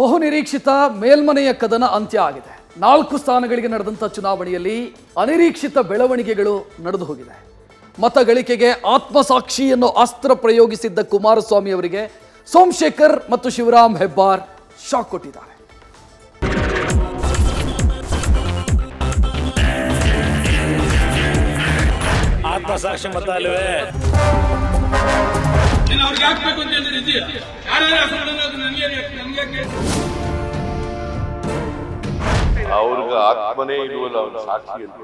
ಬಹು ನಿರೀಕ್ಷಿತ ಮೇಲ್ಮನೆಯ ಕದನ ಅಂತ್ಯ ಆಗಿದೆ. 4 ಸ್ಥಾನಗಳಿಗೆ ನಡೆದಂಥ ಚುನಾವಣೆಯಲ್ಲಿ ಅನಿರೀಕ್ಷಿತ ಬೆಳವಣಿಗೆಗಳು ನಡೆದು ಹೋಗಿದೆ. ಮತ ಗಳಿಕೆಗೆ ಆತ್ಮಸಾಕ್ಷಿ ಅನ್ನೋ ಅಸ್ತ್ರ ಪ್ರಯೋಗಿಸಿದ್ದ ಕುಮಾರಸ್ವಾಮಿ ಅವರಿಗೆ ಸೋಮಶೇಖರ್ ಮತ್ತು ಶಿವರಾಮ್ ಹೆಬ್ಬಾರ್ ಶಾಕ್ ಕೊಟ್ಟಿದ್ದಾರೆ. ಆತ್ಮಸಾಕ್ಷಿ ಮತ ಅಲ್ವೇ ಅವ್ರಿಗೆ ಆತ್ಮನೇ ಇರುವಲ್ಲ ಅವನ ಸಾಕ್ಷಿ ಅಂತ.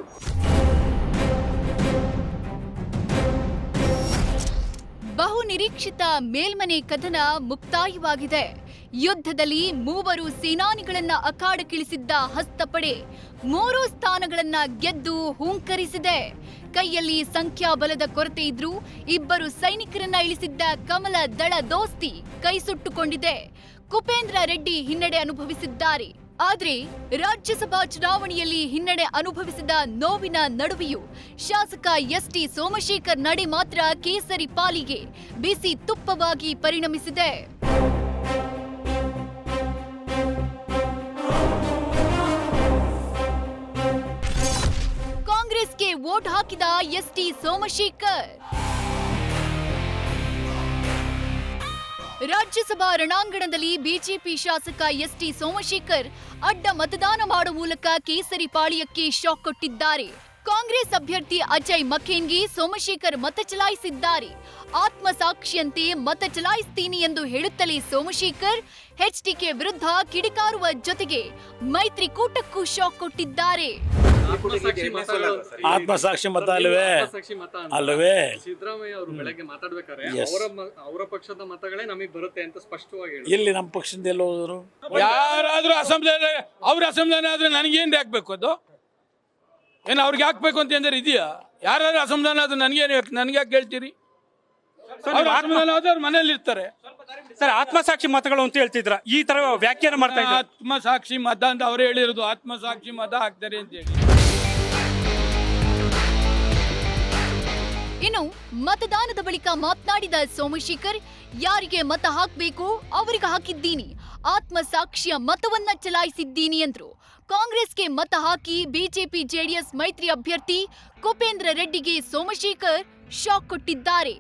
ಬಹು ನಿರೀಕ್ಷಿತ ಮೇಲ್ಮನೆ ಕದನ ಮುಕ್ತಾಯವಾಗಿದೆ. ಯುದ್ಧದಲ್ಲಿ 3 ಸೇನಾನಿಗಳನ್ನ ಅಖಾಡಕ್ಕಿಳಿಸಿದ್ದ ಹಸ್ತಪಡೆ 3 ಸ್ಥಾನಗಳನ್ನ ಗೆದ್ದು ಹೂಂಕರಿಸಿದೆ. ಕೈಯಲ್ಲಿ ಸಂಖ್ಯಾಬಲದ ಕೊರತೆ ಇದ್ರೂ 2 ಸೈನಿಕರನ್ನ ಇಳಿಸಿದ್ದ ಕಮಲ ದಳ ದೋಸ್ತಿ ಕೈ ಸುಟ್ಟುಕೊಂಡಿದೆ. ಕುಪೇಂದ್ರ ರೆಡ್ಡಿ ಹಿನ್ನಡೆ ಅನುಭವಿಸಿದ್ದಾರೆ. ಆದ್ರೆ ರಾಜ್ಯಸಭಾ ಚುನಾವಣೆಯಲ್ಲಿ ಹಿನ್ನಡೆ ಅನುಭವಿಸಿದ ನೋವಿನ ನಡುವೆಯೂ ಶಾಸಕ ಎಸ್ಟಿ ಸೋಮಶೇಖರ್ ನಡೆ ಮಾತ್ರ ಕೇಸರಿ ಪಾಲಿಗೆ ಬಿಸಿ ತುಪ್ಪವಾಗಿ ಪರಿಣಮಿಸಿದೆ. ಕಾಂಗ್ರೆಸ್ಗೆ ವೋಟ್ ಹಾಕಿದ ಎಸ್ಟಿ ಸೋಮಶೇಖರ್ ರಾಜ್ಯಸಭಾ ರಣಾಂಗಣದಲ್ಲಿ ಬಿಜೆಪಿ ಶಾಸಕ ಎಸ್ಟಿ ಸೋಮಶೇಖರ್ ಅಡ್ಡ ಮತದಾನ ಮಾಡುವ ಮೂಲಕ ಕೇಸರಿ ಪಾಳ್ಯಕ್ಕೆ ಶಾಕ್ ಕೊಟ್ಟಿದ್ದಾರೆ. ಕಾಂಗ್ರೆಸ್ ಅಭ್ಯರ್ಥಿ ಅಜಯ್ ಮಖೇನ್ಗೆ ಸೋಮಶೇಖರ್ ಮತ ಚಲಾಯಿಸಿದ್ದಾರೆ. ಆತ್ಮಸಾಕ್ಷಿಯಂತೆ ಮತ ಚಲಾಯಿಸ್ತೀನಿ ಎಂದು ಹೇಳುತ್ತಲೇ ಸೋಮಶೇಖರ್ ಎಚ್ಡಿಕೆ ವಿರುದ್ಧ ಕಿಡಿಕಾರುವ ಜೊತೆಗೆ ಮೈತ್ರಿಕೂಟಕ್ಕೂ ಶಾಕ್ ಕೊಟ್ಟಿದ್ದಾರೆ. ಆತ್ಮಸಾಕ್ಷಿ ಮತ ಅಲ್ವೇ ಸಿದ್ದರಾಮಯ್ಯ ಅವರು ಬೆಳಗ್ಗೆ ಮಾತಾಡ್ಬೇಕಾದ್ರೆ ಅವರ ಪಕ್ಷದ ಮತಗಳೇ ನಮಗೆ ಬರುತ್ತೆ ಅಂತ ಸ್ಪಷ್ಟವಾಗಿ ಹೇಳಿ. ಇಲ್ಲಿ ನಮ್ಮ ಪಕ್ಷದಿಂದ ಎಲ್ಲ ಹೋದ್ರು. ಯಾರಾದ್ರೂ ಅಸಮಾಧಾನ ಅವ್ರ ಅಸಮಾಧಾನ ಆದ್ರೆ ನನಗೇನ್ ಹಾಕ್ಬೇಕು? ಅದು ಏನು ಅವ್ರಿಗೆ ಹಾಕ್ಬೇಕು ಅಂತ ಏನಾದ್ರು ಇದೆಯಾ? ಯಾರಾದ್ರೂ ಅಸಮಾಧಾನ ಆದ್ರೆ ನನಗೆ ಯಾಕೆ ಹೇಳ್ತೀರಿ? ಅಸಮಾಧಾನ ಆದ್ರೆ ಅವ್ರ ಮನೇಲಿ ಇರ್ತಾರೆ. ಸರ್, ಆತ್ಮಸಾಕ್ಷಿ ಮತಗಳು ಅಂತ ಹೇಳ್ತಿದ್ರ, ಈ ತರ ವ್ಯಾಖ್ಯಾನ ಮಾಡ್ತಾ ಇದ್ದಾರೆ. ಆತ್ಮಸಾಕ್ಷಿ ಮತ ಅಂತ ಅವ್ರು ಹೇಳಿರೋದು, ಆತ್ಮಸಾಕ್ಷಿ ಮತ ಹಾಕ್ತಾರೆ ಅಂತ ಹೇಳಿ. ಇನ್ನು ಮತದಾನದ ಬಳಿಕ ಮಾತನಾಡಿದ ಸೋಮಶೇಖರ್, ಯಾರಿಗೆ ಮತ ಹಾಕಬೇಕು ಅವರಿಗೆ ಹಾಕಿದ್ದೀನಿ, ಆತ್ಮಸಾಕ್ಷಿಯ ಮತವನ್ನ ಚಲಾಯಿಸಿದ್ದೀನಿ ಎಂದ್ರು. ಕಾಂಗ್ರೆಸ್ಗೆ ಮತ ಹಾಕಿ ಬಿಜೆಪಿ ಜೆಡಿಎಸ್ ಮೈತ್ರಿ ಅಭ್ಯರ್ಥಿ ಕುಪೇಂದ್ರ ರೆಡ್ಡಿಗೆ ಸೋಮಶೇಖರ್ ಶಾಕ್ ಕೊಟ್ಟಿದ್ದಾರೆ.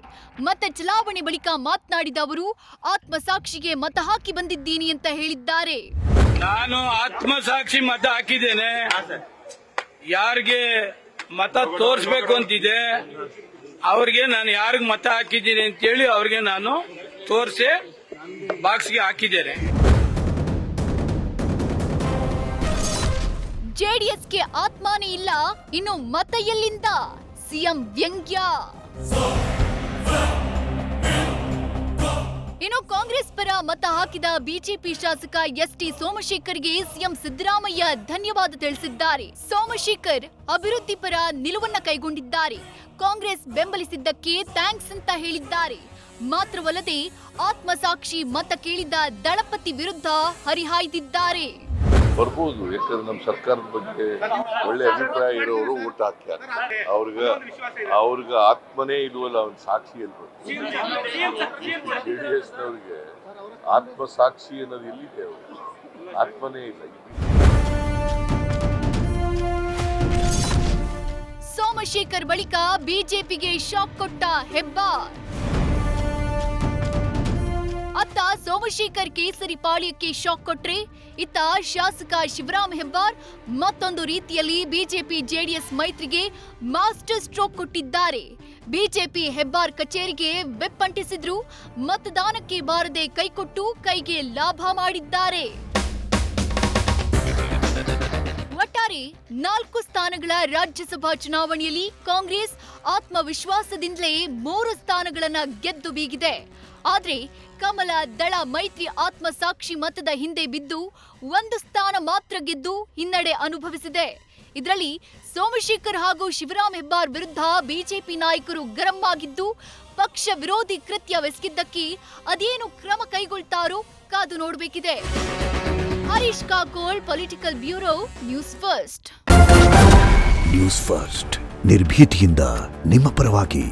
ಮತ ಚಲಾವಣೆ ಬಳಿಕ ಮಾತನಾಡಿದ ಅವರು, ಆತ್ಮಸಾಕ್ಷಿಗೆ ಮತ ಹಾಕಿ ಬಂದಿದ್ದೀನಿ ಅಂತ ಹೇಳಿದ್ದಾರೆ. ನಾನು ಆತ್ಮಸಾಕ್ಷಿ ಮತ ಹಾಕಿದ್ದೇನೆ. ಯಾರಿಗೆ ಮತ ತೋರಿಸ್ಬೇಕು ಅಂತಿದೆ ಅವ್ರಿಗೆ ನಾನು ಯಾರಿಗೆ ಮತ ಹಾಕಿದ್ದೀನಿ ಅಂತೇಳಿ ಅವ್ರಿಗೆ ನಾನು ತೋರಿಸಿ ಬಾಕ್ಸ್ಗೆ ಹಾಕಿದ್ದೇನೆ. ಜೆಡಿಎಸ್ಗೆ ಆತ್ಮಾನೇ ಇಲ್ಲ, ಇನ್ನು ಮತ ಎಲ್ಲಿಂದ? ಸಿಎಂ ವ್ಯಂಗ್ಯ. ಇನ್ನು ಕಾಂಗ್ರೆಸ್ ಪರ ಮತ ಹಾಕಿದ ಬಿಜೆಪಿ ಶಾಸಕ ಎಸ್ಟಿ ಸೋಮಶೇಖರ್ಗೆ ಸಿಎಂ ಸಿದ್ದರಾಮಯ್ಯ ಧನ್ಯವಾದ ತಿಳಿಸಿದ್ದಾರೆ. ಸೋಮಶೇಖರ್ ಅಭಿವೃದ್ಧಿ ಪರ ನಿಲುವನ್ನ ಕೈಗೊಂಡಿದ್ದಾರೆ. ಕಾಂಗ್ರೆಸ್ ಬೆಂಬಲಿಸಿದ್ದಕ್ಕೆ ಥ್ಯಾಂಕ್ಸ್ ಅಂತ ಹೇಳಿದ್ದಾರೆ. ಮಾತ್ರವಲ್ಲದೆ ಆತ್ಮಸಾಕ್ಷಿ ಮತ ಕೇಳಿದ ದಳಪತಿ ವಿರುದ್ಧ ಹರಿಹಾಯ್ದಿದ್ದಾರೆ. ಬರ್ಬೋದು, ಯಾಕಂದ್ರೆ ನಮ್ಮ ಸರ್ಕಾರದ ಬಗ್ಗೆ ಒಳ್ಳೆ ಅಭಿಪ್ರಾಯ ಇರೋರು ಊಟ ಹಾಕ್ಯಾರ. ಅವ್ರಿಗೆ ಆತ್ಮನೇ ಇಲ್ವಲ್ಲ ಅವನ ಸಾಕ್ಷಿ ಅಲ್ವ. ಜೆಡಿಎಸ್ನವ್ರಿಗೆ ಆತ್ಮಸಾಕ್ಷಿ ಅನ್ನೋದು ಎಲ್ಲಿದೆ? ಅವರು ಆತ್ಮನೇ ಇಲ್ಲ. ಸೋಮಶೇಖರ್ ಬಳಿಕ ಬಿಜೆಪಿಗೆ ಶಾಕ್ ಕೊಟ್ಟ ಹೆಬ್ಬಾರ್. ಅತ್ತ ಸೋಮಶೇಖರ್ ಕೇಸರಿ ಪಾಳ್ಯಕ್ಕೆ ಶಾಕ್ ಕೊಟ್ರೆ, ಇತ್ತ ಶಾಸಕ ಶಿವರಾಮ್ ಹೆಬ್ಬಾರ್ ಮತ್ತೊಂದು ರೀತಿಯಲ್ಲಿ ಬಿಜೆಪಿ ಜೆಡಿಎಸ್ ಮೈತ್ರಿಗೆ ಮಾಸ್ಟರ್ ಸ್ಟ್ರೋಕ್ ಕೊಟ್ಟಿದ್ದಾರೆ. ಬಿಜೆಪಿ ಹೆಬ್ಬಾರ್ ಕಚೇರಿಗೆ ಬೆಪ್ ಅಂಟಿಸಿದ್ರು, ಮತದಾನಕ್ಕೆ ಬಾರದೆ ಕೈಕೊಟ್ಟು ಕೈಗೆ ಲಾಭ ಮಾಡಿದ್ದಾರೆ. ಒಟ್ಟಾರೆ 4 ಸ್ಥಾನಗಳ ರಾಜ್ಯಸಭಾ ಚುನಾವಣೆಯಲ್ಲಿ ಕಾಂಗ್ರೆಸ್ ಆತ್ಮವಿಶ್ವಾಸದಿಂದಲೇ 3 ಸ್ಥಾನಗಳನ್ನ ಗೆದ್ದು ಬೀಗಿದೆ. ಆದ್ರೆ ಕಮಲ ದಳ ಮೈತ್ರಿ ಆತ್ಮಸಾಕ್ಷಿ ಮತದ ಹಿಂದೆ ಬಿದ್ದು 1 ಸ್ಥಾನ ಮಾತ್ರ ಗೆದ್ದು ಹಿನ್ನಡೆ ಅನುಭವಿಸಿದೆ. ಇದರಲ್ಲಿ ಸೋಮಶೇಖರ್ ಹಾಗೂ ಶಿವರಾಮ್ ಹೆಬ್ಬಾರ್ ವಿರುದ್ಧ ಬಿಜೆಪಿ ನಾಯಕರು ಗರಂ ಆಗಿದ್ದು, ಪಕ್ಷ ವಿರೋಧಿ ಕೃತ್ಯವೆಸಗಿದ್ದಕ್ಕೆ ಅದೇನು ಕ್ರಮ ಕೈಗೊಳ್ತಾರೋ ಕಾದು ನೋಡಬೇಕಿದೆ. Harish Kakol, political bureau, News First. News First ನಿರ್ಭೀತಿಯಿಂದ ನಿಮ್ಮ ಪರವಾಗಿ.